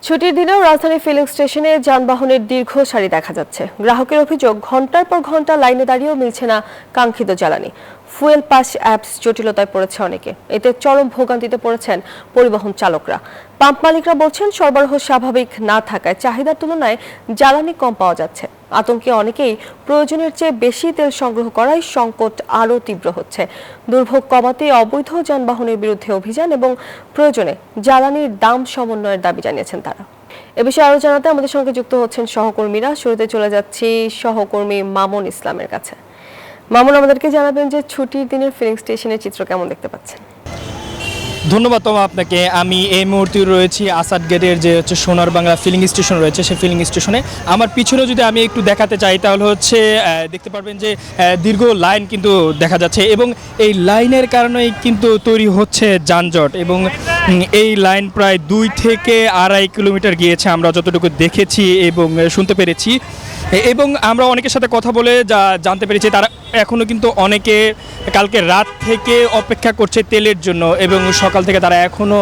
ছুটির দিনেও রাজধানী ফিলিং স্টেশনে যানবাহনের দীর্ঘ সারি দেখা যাচ্ছে। গ্রাহকের অভিযোগ, ঘন্টার পর ঘন্টা লাইনে দাঁড়িয়েও মিলছে না কাঙ্ক্ষিত জ্বালানি। ফুয়েল পাস অ্যাপস জটিলতায় পড়েছে অনেকে, এতে চরম ভোগান্তিতে পড়েছেন পরিবহন চালকরা। পাম্প মালিকরা বলছেন, সরবরাহ স্বাভাবিক না থাকায় চাহিদার তুলনায় জ্বালানি কম পাওয়া যাচ্ছে। আতঙ্কে অনেকেই প্রয়োজনের চেয়ে বেশি তেল সংগ্রহ করায় সংকট আরও তীব্র হচ্ছে। দুর্ভোগ কমাতে অবৈধ যানবাহনের বিরুদ্ধে অভিযান এবং প্রয়োজনে জ্বালানির দাম সমন্বয়ের দাবি জানিয়েছেন তারা। এ বিষয়ে আরও জানাতে আমাদের সঙ্গে যুক্ত হচ্ছেন সহকর্মীরা। শুরুতে চলে যাচ্ছি সহকর্মী মামুন ইসলামের কাছে। মামুন, আমাদেরকে জানাবেন যে ছুটির দিনের ফিলিং স্টেশনের চিত্র কেমন দেখতে পাচ্ছেন? ধন্যবাদ তোমা আপনাকে। আমি এই মুহূর্তে রয়েছি আসাদ গেটের যে হচ্ছে সোনার বাংলা ফিলিং স্টেশন রয়েছে, সেই ফিলিং স্টেশনে। আমার পিছনে যদি আমি একটু দেখাতে চাই তাহলে হচ্ছে দেখতে পারবেন যে দীর্ঘ লাইন কিন্তু দেখা যাচ্ছে এবং এই লাইনের কারণেই কিন্তু তৈরি হচ্ছে যানজট এবং এই লাইন প্রায় 2 থেকে 2.5 কিলোমিটার গিয়েছে আমরা যতটুকু দেখেছি এবং শুনতে পেরেছি। এবং আমরা অনেকের সাথে কথা বলে যা জানতে পেরেছি, তারা এখনও কিন্তু অনেকে কালকে রাত থেকে অপেক্ষা করছে তেলের জন্য এবং সকাল থেকে তারা এখনও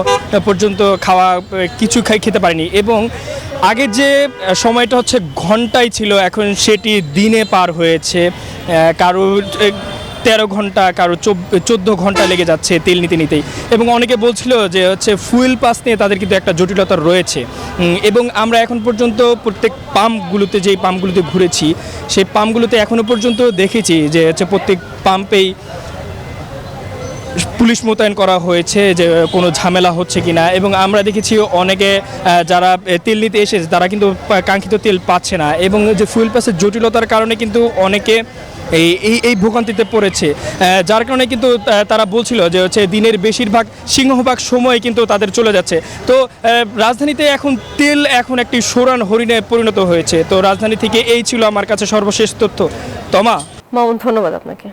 পর্যন্ত কিছু খেতে পারেনি। এবং আগের যে সময়টা হচ্ছে ঘন্টায় ছিল, এখন সেটি দিনে পার হয়েছে। কারো 13 ঘন্টা, কারো 14 ঘন্টা লেগে যাচ্ছে তেল নিতে নিতেই। এবং অনেকে বলছিল যে হচ্ছে ফুয়েল পাস নিয়ে তাদের কিন্তু একটা জটিলতা রয়েছে। এবং আমরা এখন পর্যন্ত প্রত্যেক পাম্পগুলোতে, যেই পাম্পগুলোতে ঘুরেছি সেই পাম্পগুলোতে এখনও পর্যন্ত দেখেছি যে হচ্ছে প্রত্যেক পাম্পেই পুলিশ মোতায়েন করা হয়েছে, যে কোনো ঝামেলা হচ্ছে কিনা। এবং আমরা দেখেছি অনেকে যারা তেল নিতে এসেছে তারা কিন্তু কাঙ্ক্ষিত তেল পাচ্ছে না। এবং যে ফুয়েল পাসের জটিলতার কারণে কিন্তু অনেকে এই ভোগান্তিতে পড়েছে, যার কারণে কিন্তু তারা বলছিল যে হচ্ছে দিনের বেশিরভাগ সিংহভাগ সময় কিন্তু তাদের চলে যাচ্ছে। তো রাজধানীতে এখন তেল একটি সোরান হরিণে পরিণত হয়েছে। তো রাজধানী থেকে এই ছিল আমার কাছে সর্বশেষ তথ্য। তমা। মামুন, ধন্যবাদ আপনাকে।